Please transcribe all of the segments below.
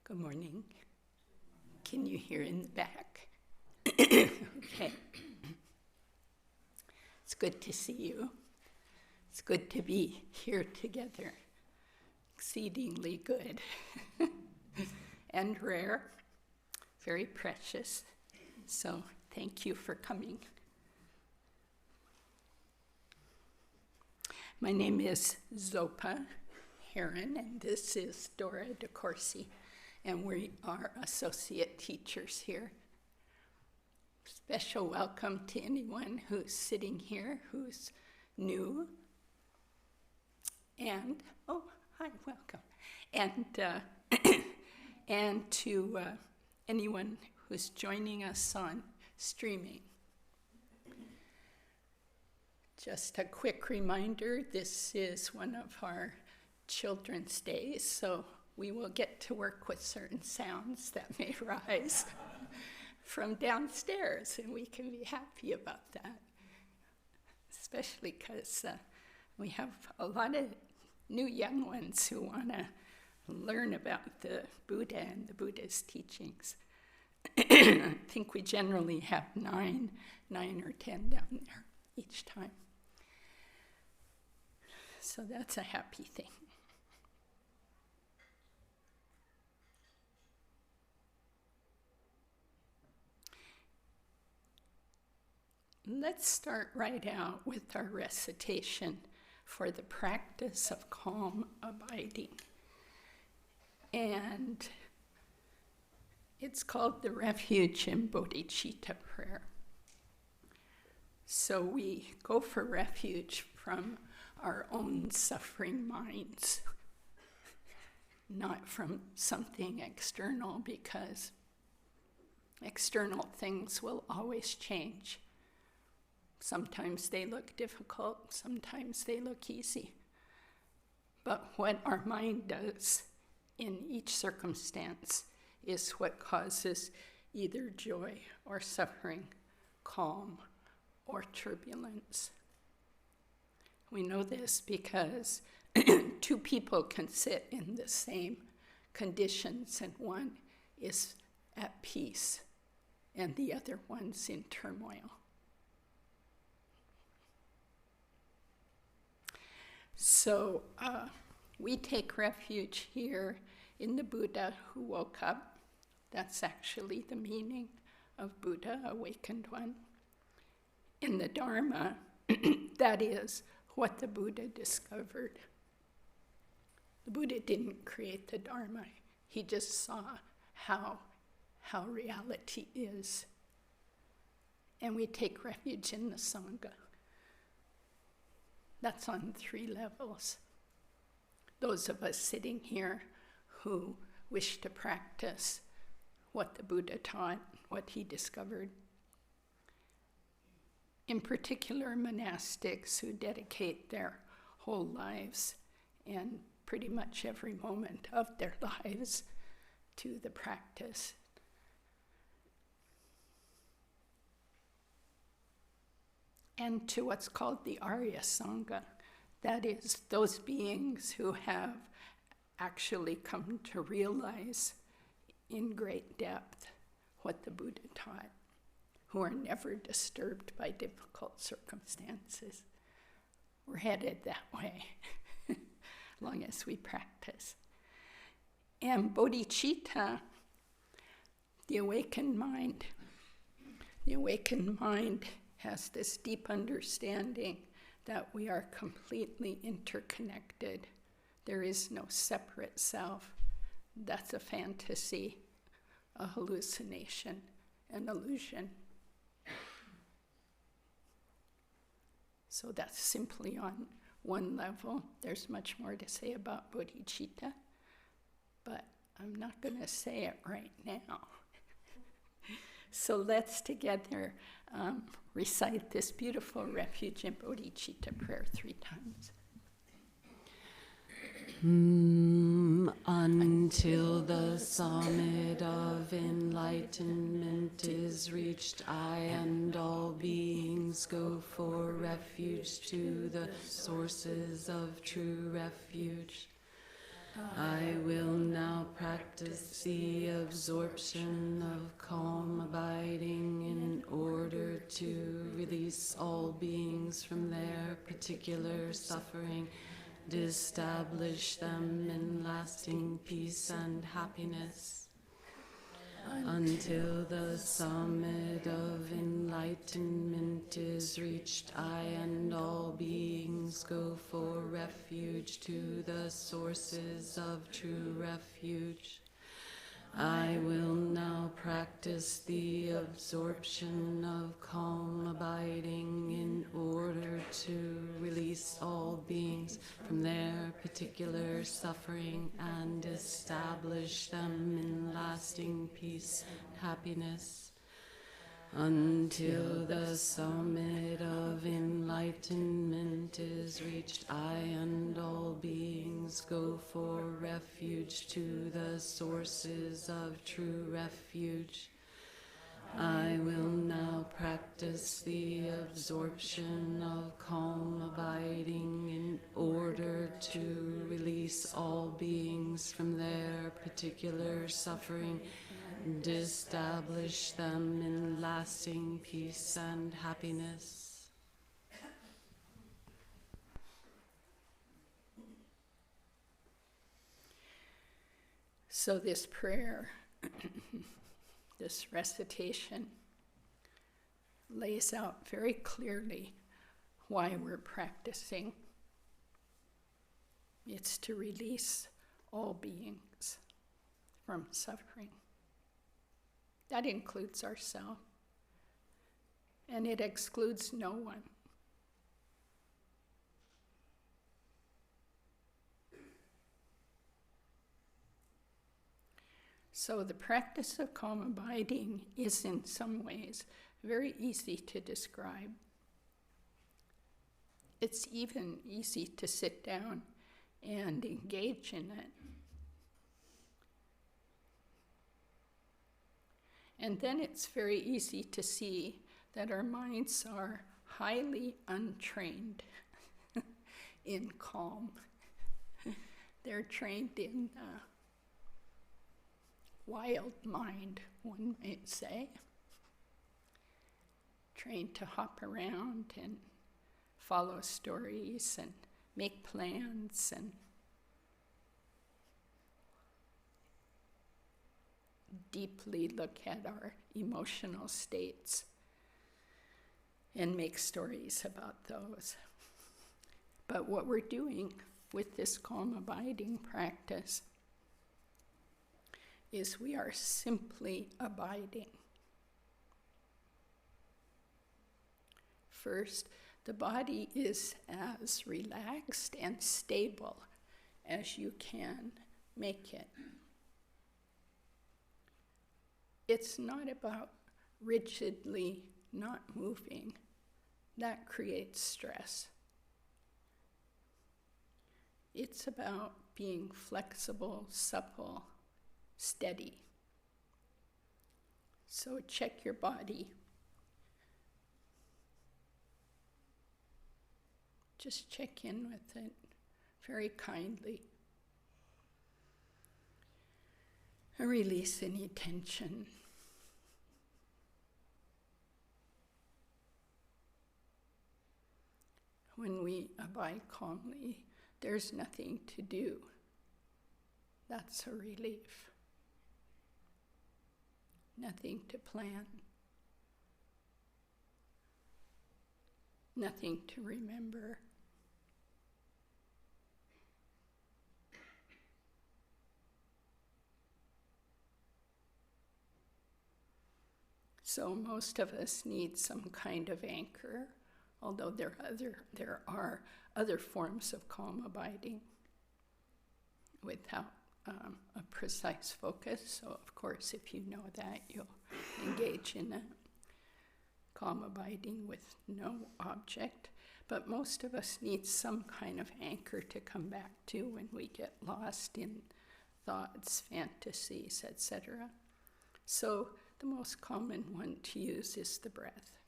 Good morning. Can you hear in the back? Okay. It's good to see you. It's good to be here together. Exceedingly good. And rare. Very precious. So thank you for coming. My name is Zopa Herron, and this is Dora DeCourcy, and we are associate teachers here. Special welcome to anyone who's sitting here who's new. And, oh, hi, welcome. And to anyone who's joining us on streaming. Just a quick reminder, this is one of our Children's Days, so we will get to work with certain sounds that may rise from downstairs, and we can be happy about that, especially because we have a lot of new young ones who want to learn about the Buddha and the Buddha's teachings. I think we generally have nine or 10 down there each time. So that's a happy thing. Let's start right out with our recitation for the practice of calm abiding. And it's called the Refuge in Bodhicitta prayer. So we go for refuge from our own suffering minds, not from something external, because external things will always change. Sometimes they look difficult, sometimes they look easy. But what our mind does in each circumstance is what causes either joy or suffering, calm or turbulence. We know this because two people can sit in the same conditions, and one is at peace and the other one's in turmoil. So we take refuge here in the Buddha who woke up. That's actually the meaning of Buddha, awakened one. In the Dharma, that is what the Buddha discovered. The Buddha didn't create the Dharma. He just saw how reality is. And we take refuge in the Sangha. That's on 3 levels. Those of us sitting here who wish to practice what the Buddha taught, what he discovered. In particular, monastics who dedicate their whole lives and pretty much every moment of their lives to the practice. And to what's called the Arya Sangha, that is, those beings who have actually come to realize in great depth what the Buddha taught, who are never disturbed by difficult circumstances. We're headed that way, as long as we practice. And bodhicitta, the awakened mind has this deep understanding that we are completely interconnected. There is no separate self. That's a fantasy, a hallucination, an illusion. So that's simply on one level. There's much more to say about bodhicitta, but I'm not going to say it right now. So let's together recite this beautiful Refuge in Bodhicitta prayer 3 times. Until the summit of enlightenment is reached, I and all beings go for refuge to the sources of true refuge. I will now practice the absorption of calm abiding in order to release all beings from their particular suffering, and establish them in lasting peace and happiness. Until the summit of enlightenment is reached, I and all beings go for refuge to the sources of true refuge. I will now practice the absorption of calm abiding in order to release all beings from their particular suffering and establish them in lasting peace and happiness. Until the summit of enlightenment is reached, I and all beings go for refuge to the sources of true refuge. I will now practice the absorption of calm abiding in order to release all beings from their particular suffering and establish them in lasting peace and happiness. So this prayer, this recitation, lays out very clearly why we're practicing. It's to release all beings from suffering. That includes ourselves, and it excludes no one. So the practice of calm abiding is in some ways very easy to describe. It's even easy to sit down and engage in it. And then it's very easy to see that our minds are highly untrained in calm. They're trained in wild mind, one might say. Trained to hop around and follow stories and make plans and deeply look at our emotional states and make stories about those. But what we're doing with this calm abiding practice is we are simply abiding. First, the body is as relaxed and stable as you can make it. It's not about rigidly not moving. That creates stress. It's about being flexible, supple, steady. So check your body. Just check in with it very kindly. Release any tension. When we abide calmly, there's nothing to do. That's a relief. Nothing to plan. Nothing to remember. So most of us need some kind of anchor, although there are other forms of calm abiding without a precise focus. So of course, if you know that, you'll engage in a calm abiding with no object. But most of us need some kind of anchor to come back to when we get lost in thoughts, fantasies, etc. So the most common one to use is the breath.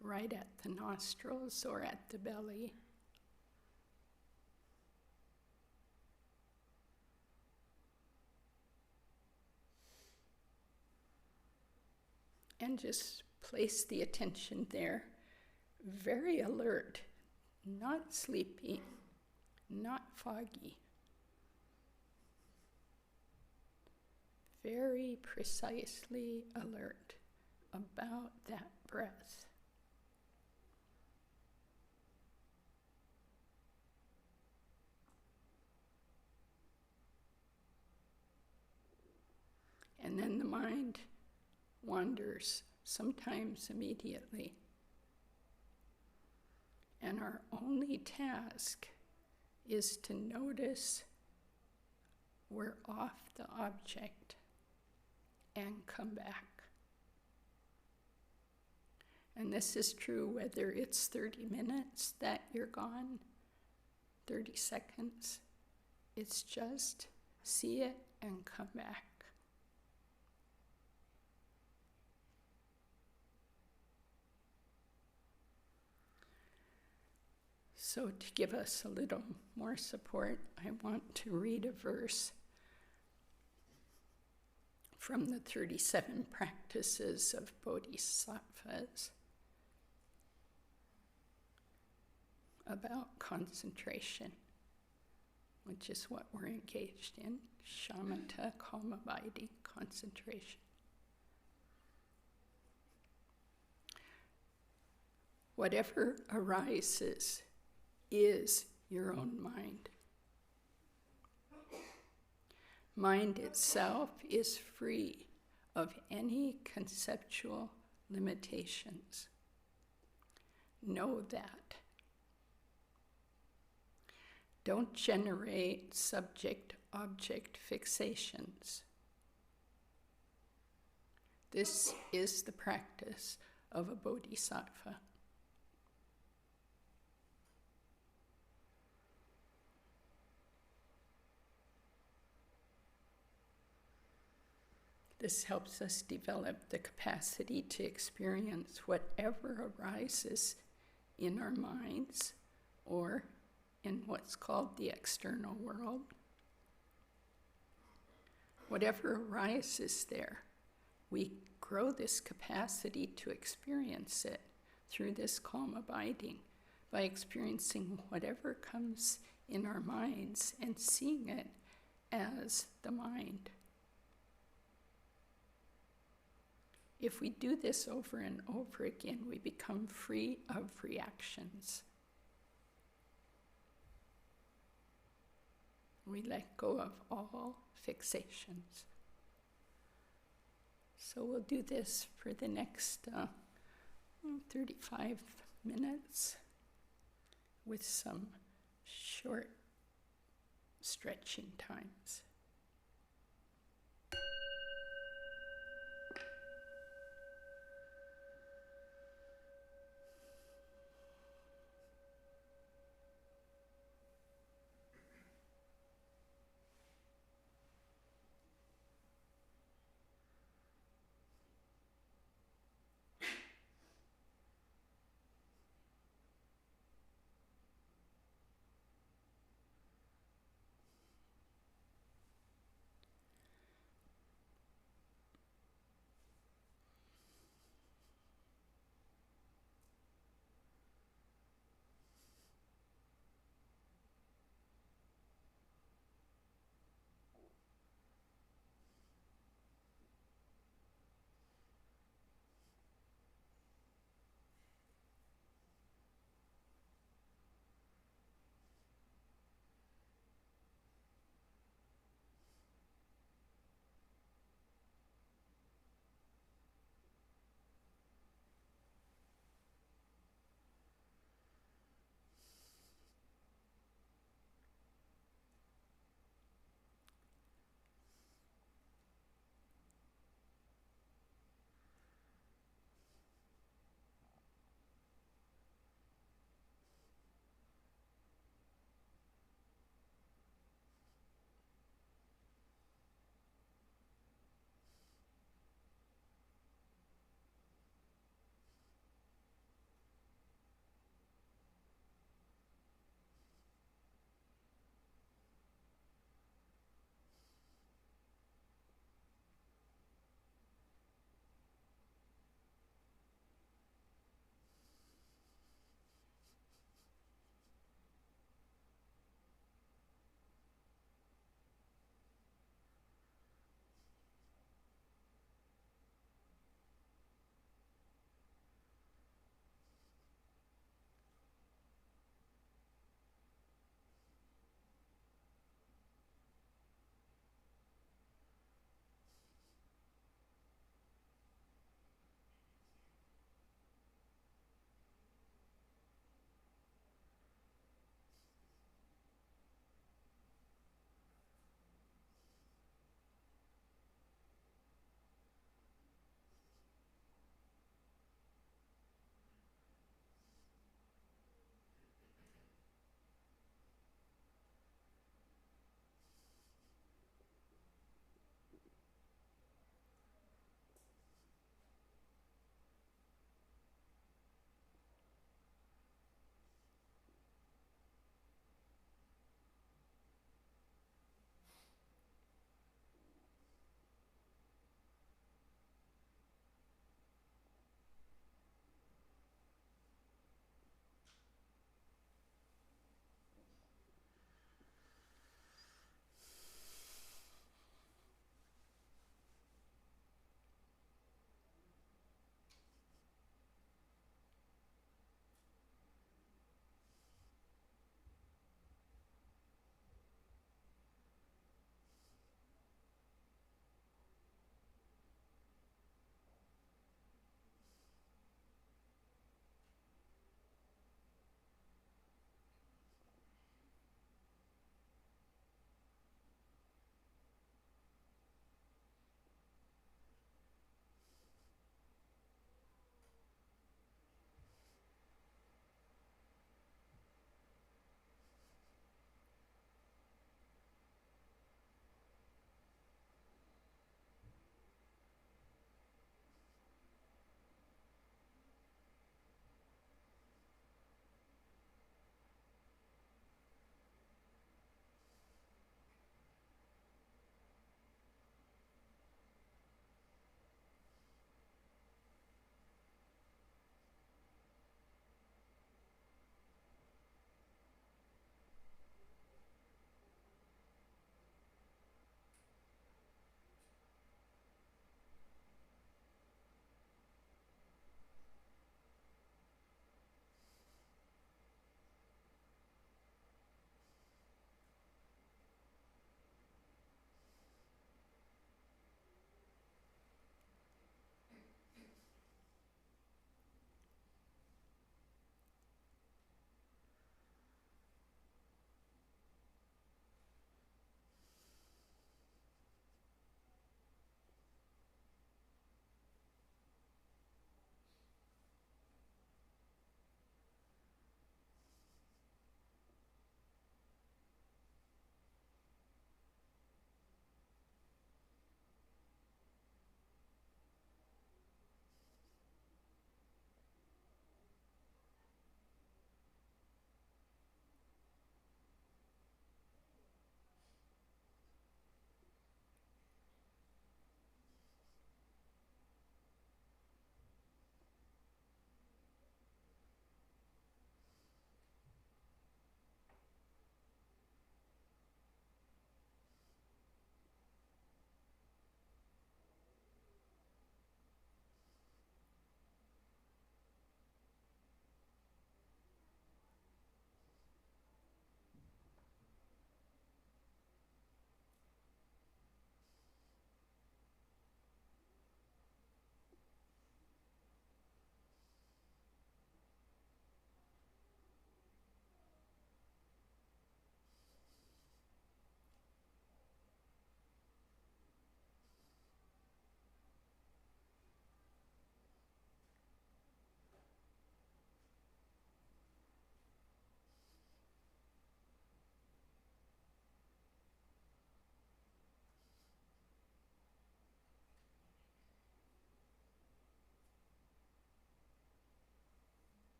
Right at the nostrils or at the belly. and just place the attention there. Very alert, not sleepy, not foggy. Very precisely alert about that breath. And then the mind wanders, sometimes immediately. And our only task is to notice we're off the object and come back. And this is true whether it's 30 minutes that you're gone, 30 seconds. It's just see it and come back. So to give us a little more support, I want to read a verse from the 37 practices of bodhisattvas about concentration, which is what we're engaged in, shamatha, calm abiding, concentration. Whatever arises is your own mind. Mind itself is free of any conceptual limitations. Know that. Don't generate subject-object fixations. This is the practice of a bodhisattva. This helps us develop the capacity to experience whatever arises in our minds or in what's called the external world. Whatever arises there, we grow this capacity to experience it through this calm abiding by experiencing whatever comes in our minds and seeing it as the mind. If we do this over and over again, we become free of reactions. We let go of all fixations. So we'll do this for the next 35 minutes with some short stretching times.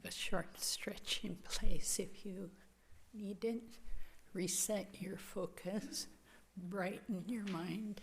of a short stretching place if you need it. Reset your focus, brighten your mind.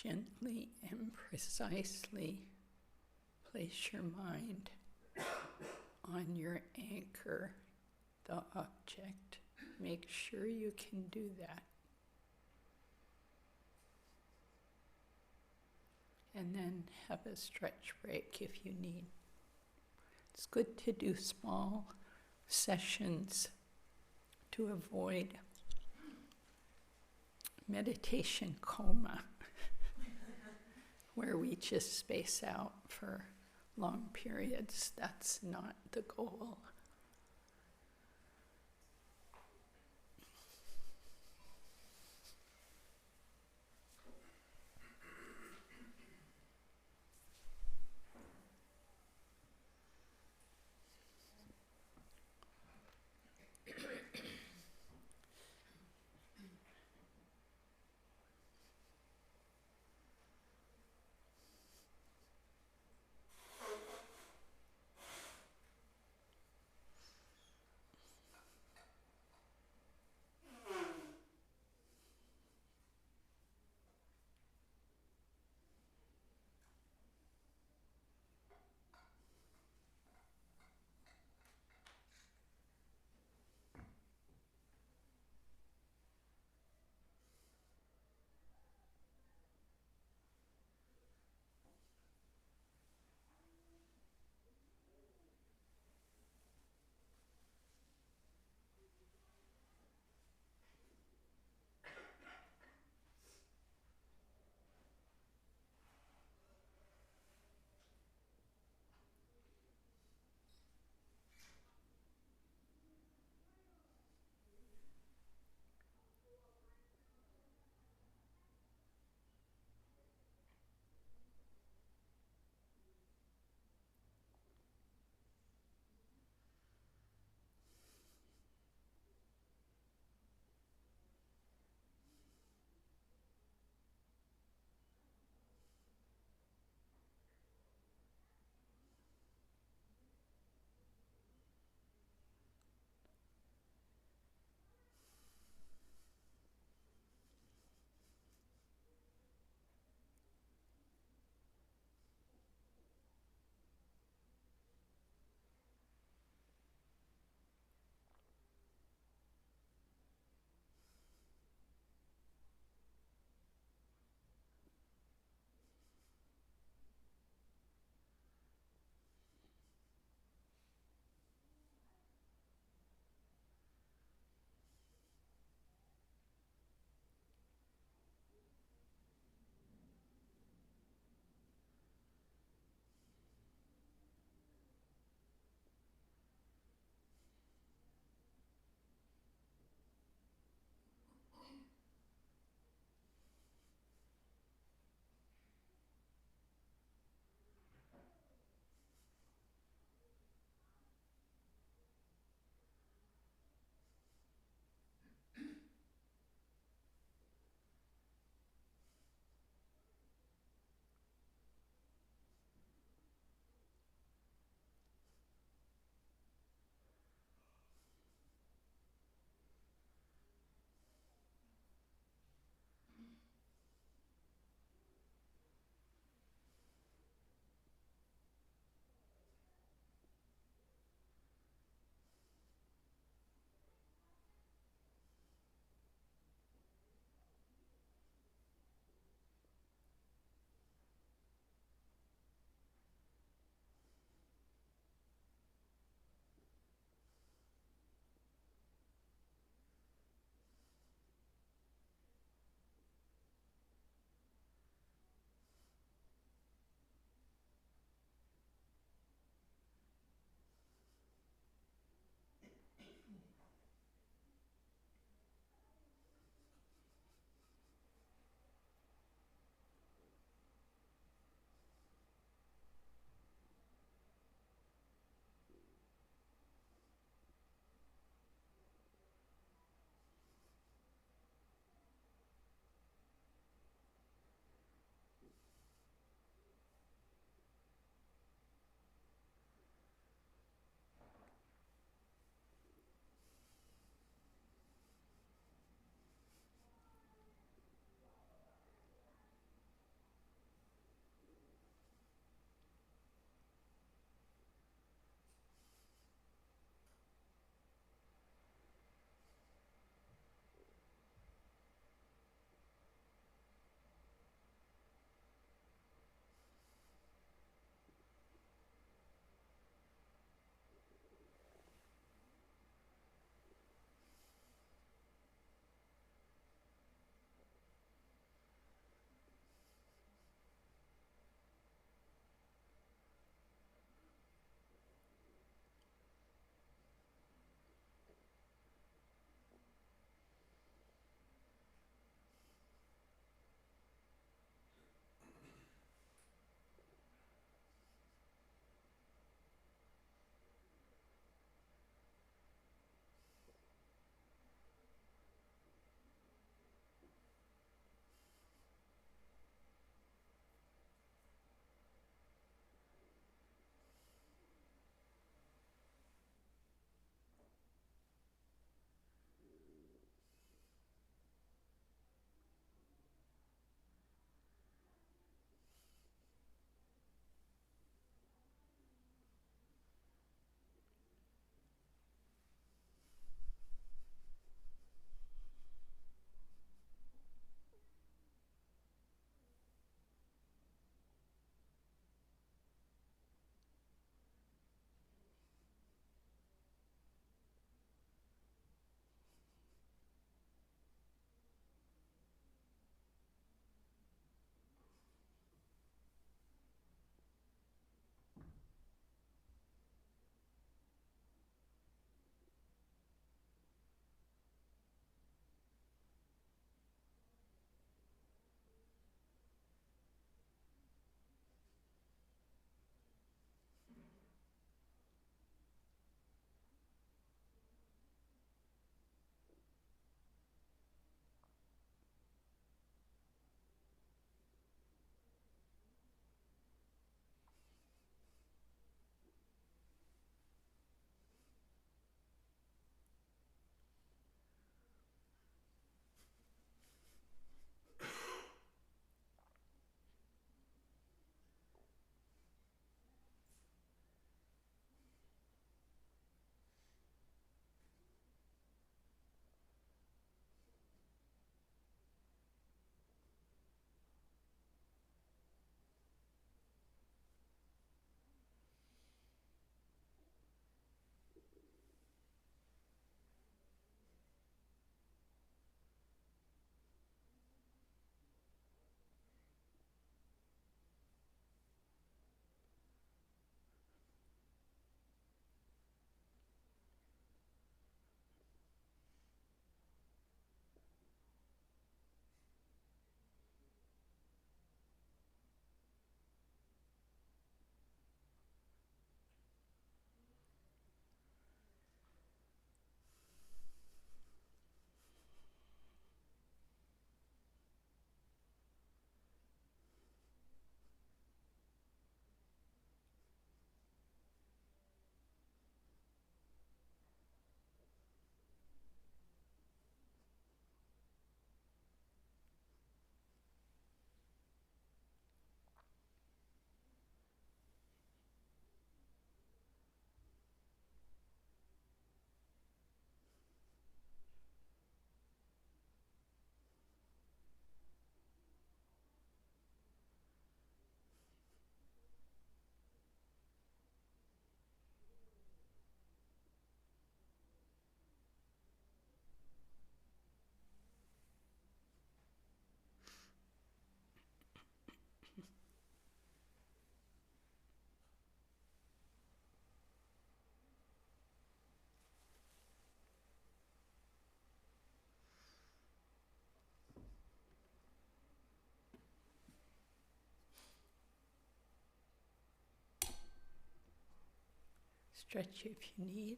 Gently and precisely place your mind on your anchor, the object. Make sure you can do that. And then have a stretch break if you need. It's good to do small sessions to avoid meditation coma, where we just space out for long periods. That's not the goal. Stretch if you need.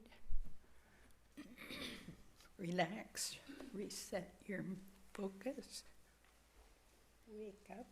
Relax, reset your focus. Wake up.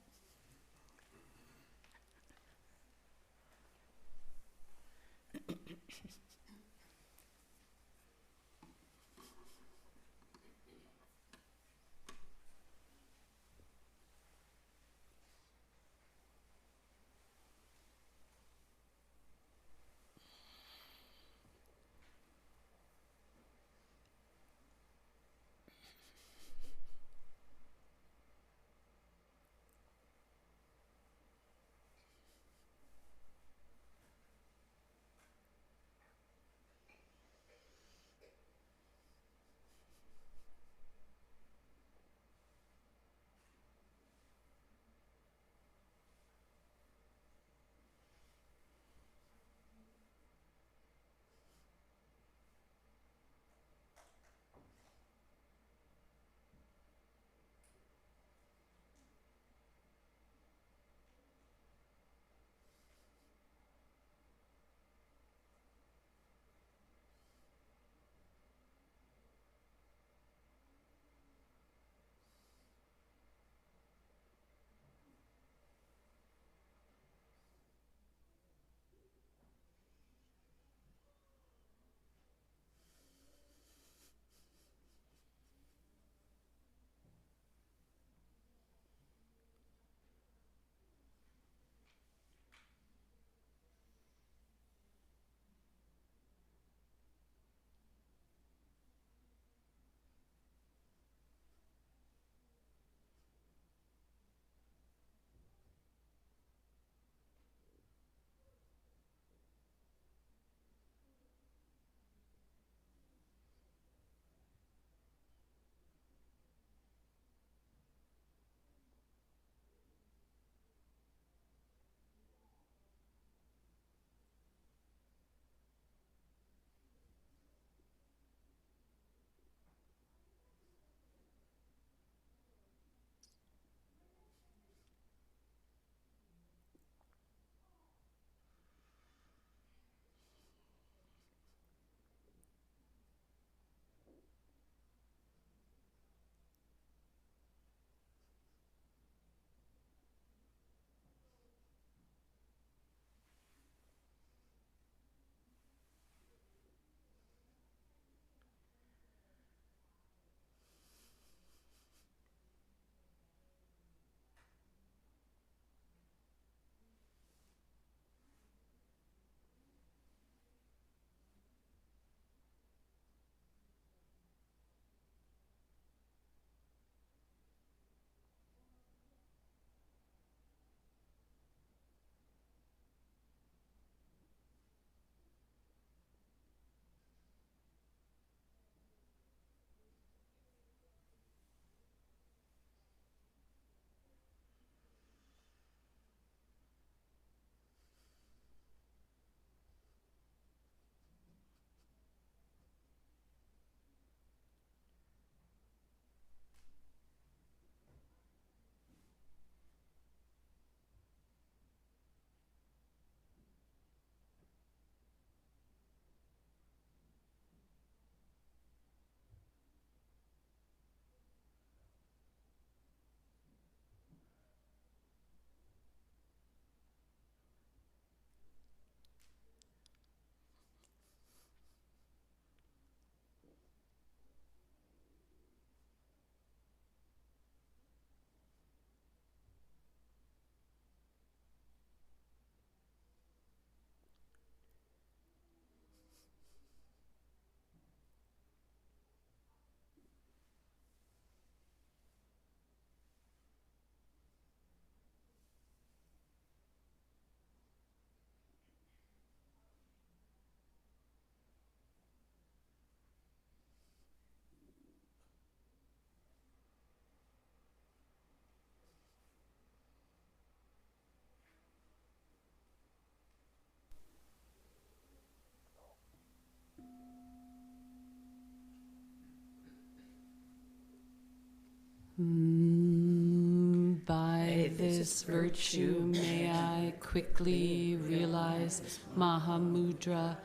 By this virtue may I quickly realize Mahamudra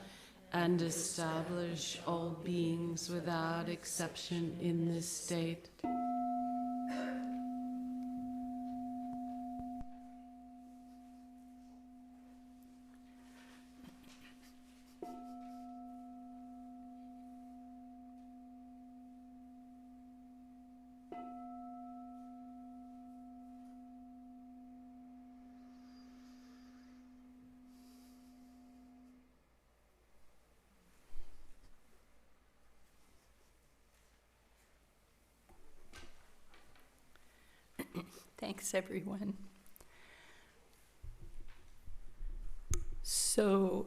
and establish all beings without exception in this state. Thanks, everyone. So,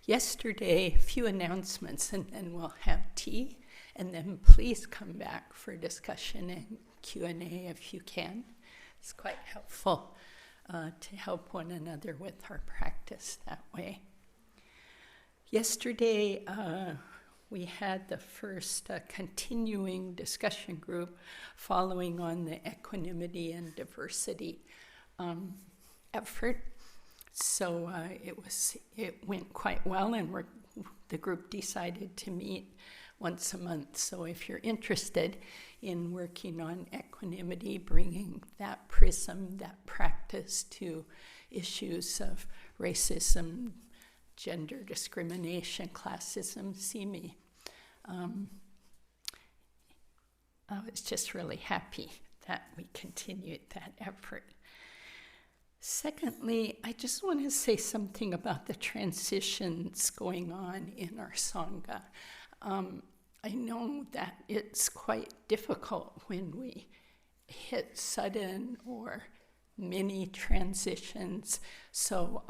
yesterday, a few announcements, and then we'll have tea, and then please come back for discussion and Q&A if you can. It's quite helpful to help one another with our practice that way. Yesterday, we had the first continuing discussion group following on the equanimity and diversity effort. So it went quite well, and the group decided to meet once a month. So if you're interested in working on equanimity, bringing that prism, that practice to issues of racism, gender discrimination, classism, see me. I was just really happy that we continued that effort. Secondly, I just want to say something about the transitions going on in our Sangha. I know that it's quite difficult when we hit sudden or many transitions. So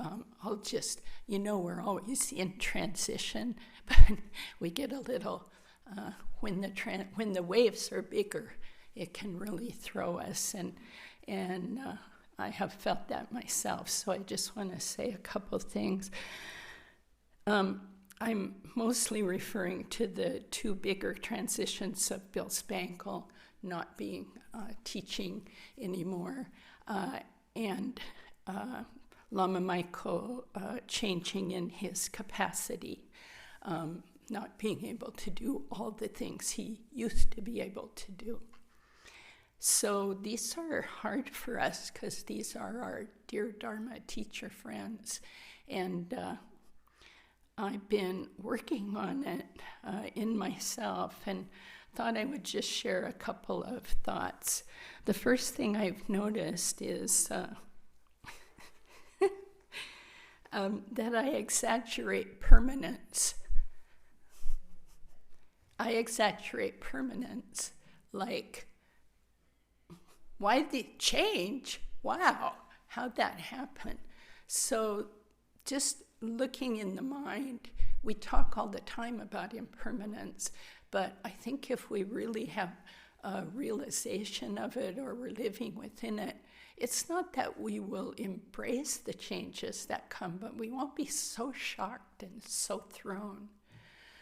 I'll just, we're always in transition, but we get a little, when the waves are bigger, it can really throw us, and I have felt that myself. So I just want to say a couple things. I'm mostly referring to the two bigger transitions of Bill Spangle not being teaching anymore, and Lama Michael changing in his capacity, not being able to do all the things he used to be able to do. So these are hard for us because these are our dear Dharma teacher friends, and I've been working on it in myself, and thought I would just share a couple of thoughts. The first thing I've noticed is that I exaggerate permanence. I exaggerate permanence, like, why the change? Wow, how'd that happen? So just looking in the mind, we talk all the time about impermanence, but I think if we really have a realization of it, or we're living within it, it's not that we will embrace the changes that come, but we won't be so shocked and so thrown.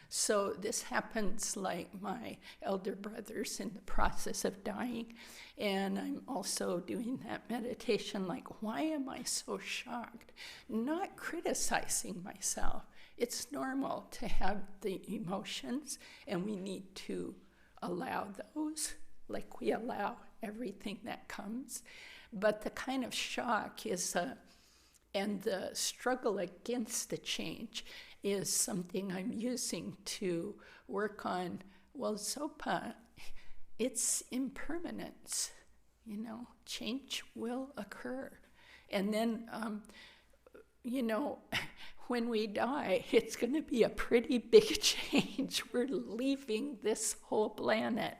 So this happens like my elder brother's in the process of dying, and I'm also doing that meditation like, why am I so shocked? Not criticizing myself. It's normal to have the emotions, and we need to allow those, like we allow everything that comes. But the kind of shock is, and the struggle against the change is something I'm using to work on, well, Zopa, it's impermanence, change will occur. And then, when we die, it's going to be a pretty big change. We're leaving this whole planet.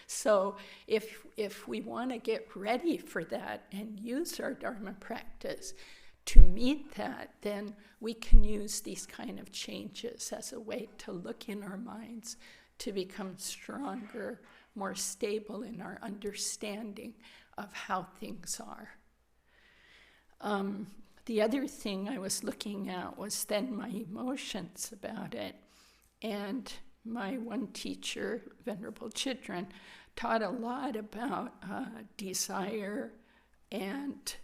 So if we want to get ready for that and use our Dharma practice to meet that, then we can use these kind of changes as a way to look in our minds to become stronger, more stable in our understanding of how things are. The other thing I was looking at was then my emotions about it. And my one teacher, Venerable Chidran, taught a lot about desire and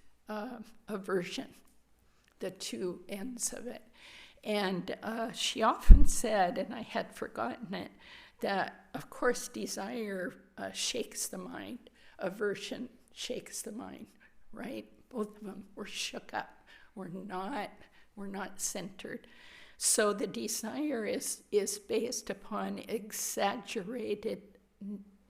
aversion, the two ends of it. And she often said, and I had forgotten it, that, of course, desire shakes the mind, aversion shakes the mind, right? Both of them were shook up. We're not centered. So the desire is based upon exaggerated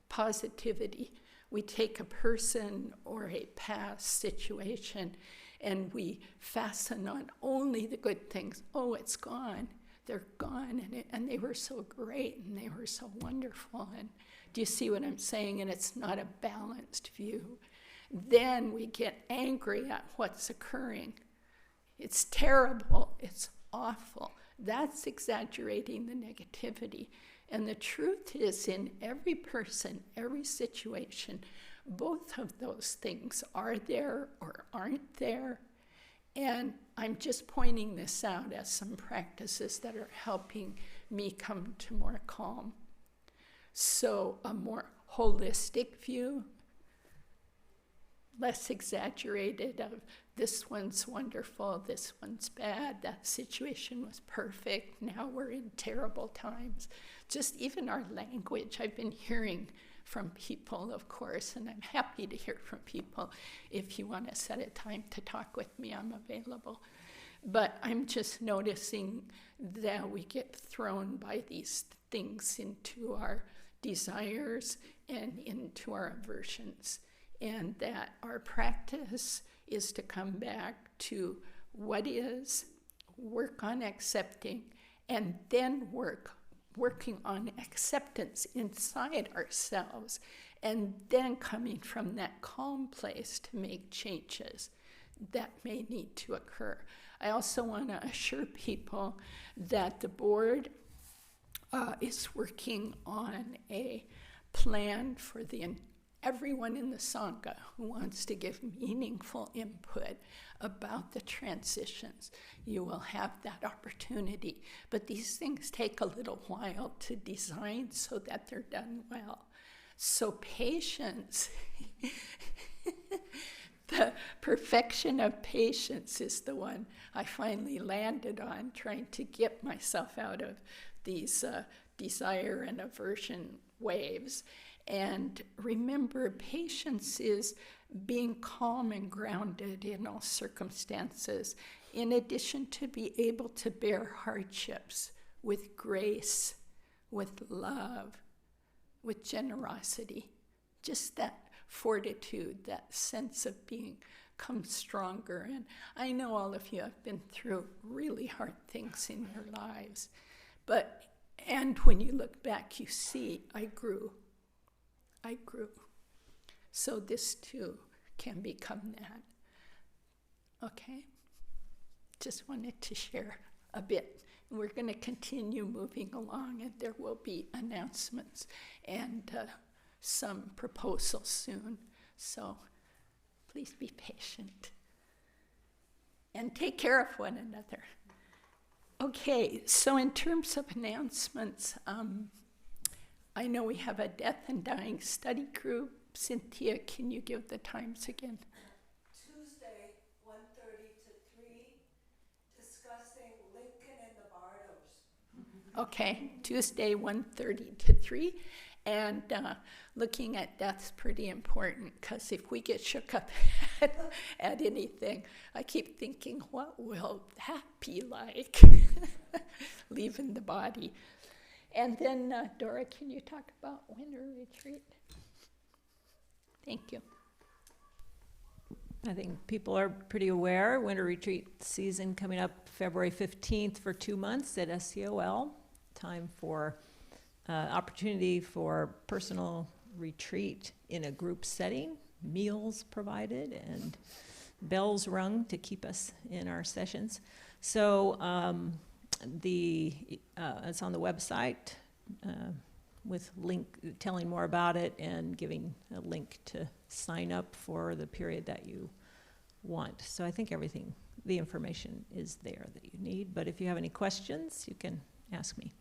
positivity. We take a person or a past situation and we fasten on only the good things. Oh, it's gone. They're gone, and they were so great, and they were so wonderful. And do you see what I'm saying? And it's not a balanced view. Then we get angry at what's occurring. It's terrible. It's awful. That's exaggerating the negativity. And the truth is, in every person, every situation, both of those things are there or aren't there. And I'm just pointing this out as some practices that are helping me come to more calm. So a more holistic view, less exaggerated of this one's wonderful, this one's bad, that situation was perfect, now we're in terrible times. Just even our language, I've been hearing from people, of course, and I'm happy to hear from people. If you want to set a time to talk with me, I'm available. But I'm just noticing that we get thrown by these things into our desires and into our aversions, and that our practice is to come back to what is, work on accepting, and then working on acceptance inside ourselves, and then coming from that calm place to make changes that may need to occur. I also want to assure people that the board is working on a plan for everyone in the Sangha who wants to give meaningful input about the transitions. You will have that opportunity. But these things take a little while to design so that they're done well. So patience, the perfection of patience is the one I finally landed on, trying to get myself out of these desire and aversion waves. And remember, patience is being calm and grounded in all circumstances, in addition to be able to bear hardships with grace, with love, with generosity. Just that fortitude, that sense of become stronger. And I know all of you have been through really hard things in your lives. And when you look back, you see, I grew. So this too can become that. Okay? Just wanted to share a bit. We're going to continue moving along, and there will be announcements and some proposals soon. So please be patient. And take care of one another. Okay, so in terms of announcements, I know we have a death and dying study group. Cynthia, can you give the times again? Tuesday, 1:30 to 3, discussing Lincoln and the Bardos. Okay, Tuesday, 1:30 to 3. And looking at death's pretty important, because if we get shook up at anything, I keep thinking, what will that be like? Leaving the body. And then, Dora, can you talk about winter retreat? Thank you. I think people are pretty aware. Winter retreat season coming up February 15th for 2 months at SCOL. Time for opportunity for personal retreat in a group setting, meals provided, and bells rung to keep us in our sessions. So it's on the website with link telling more about it and giving a link to sign up for the period that you want. So I think the information is there that you need. But if you have any questions, you can ask me.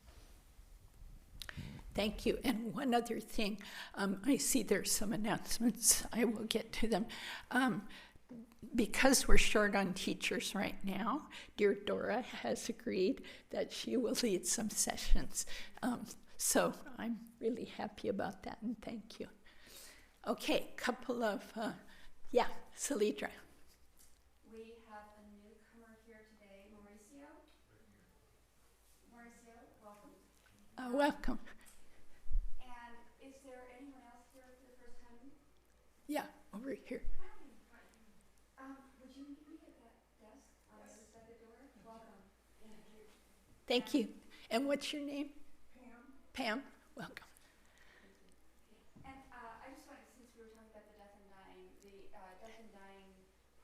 Thank you. And one other thing, I see there's some announcements. I will get to them. because we're short on teachers right now, dear Dora has agreed that she will lead some sessions. So I'm really happy about that, and thank you. Okay, couple of, Salidra. We have a newcomer here today, Mauricio. Mauricio, welcome. Welcome. And is there anyone else here for the first time? Yeah, over here. Would you meet me at that desk on the other side of the door? Welcome. Thank you. And what's your name? Pam? Pam, welcome. And I just wanted, since we were talking about the death and dying, the death and dying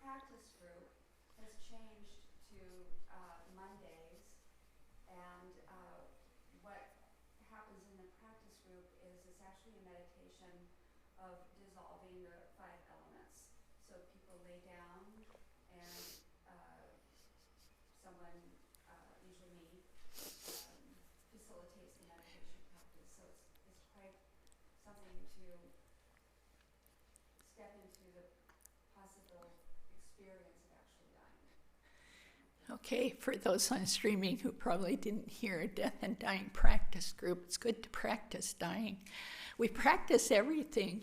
practice group has changed to Mondays. And what happens in the practice group is it's actually a meditation of dissolving the 5 elements. So people lay down and someone, usually me, facilitates the meditation practice. So it's quite something to step into the possible experience of actually dying. Okay, for those on streaming who probably didn't hear a death and dying practice group, it's good to practice dying. We practice everything,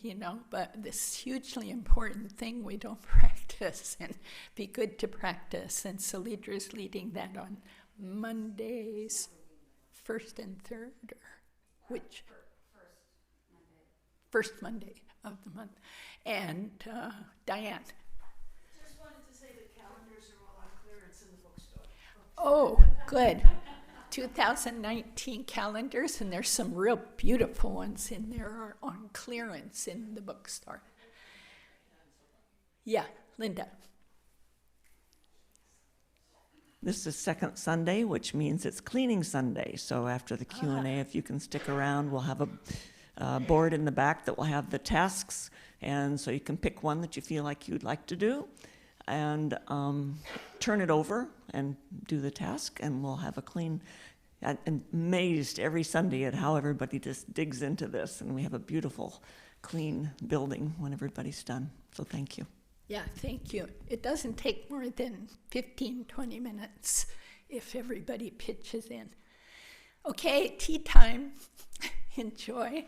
but this hugely important thing we don't practice, and be good to practice. And Salidra's leading that on Mondays, 1st and 3rd, or which? First Monday of the month. And Diane. Just wanted to say the calendars are all on clearance in the bookstore. Oh, good. 2019 calendars, and there's some real beautiful ones in there are on clearance in the bookstore. Yeah, Linda. This is second Sunday, which means it's cleaning Sunday. So after the Q&A, if you can stick around, we'll have a board in the back that will have the tasks, and so you can pick one that you feel like you'd like to do, and turn it over and do the task, and we'll have a clean. I'm amazed every Sunday at how everybody just digs into this, and we have a beautiful, clean building when everybody's done. So thank you. Yeah, thank you. It doesn't take more than 15, 20 minutes if everybody pitches in. Okay, tea time. Enjoy.